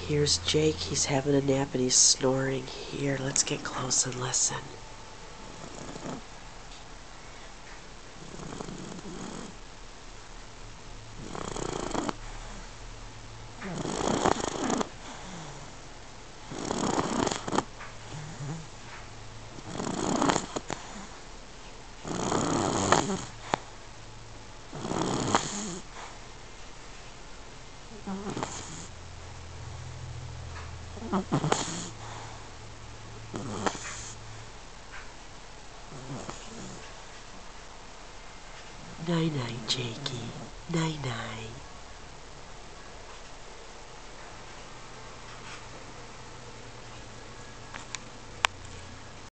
Here's Jake. He's having a nap and he's snoring. Here, let's get close and listen. Night-night, Jakey. Night-night.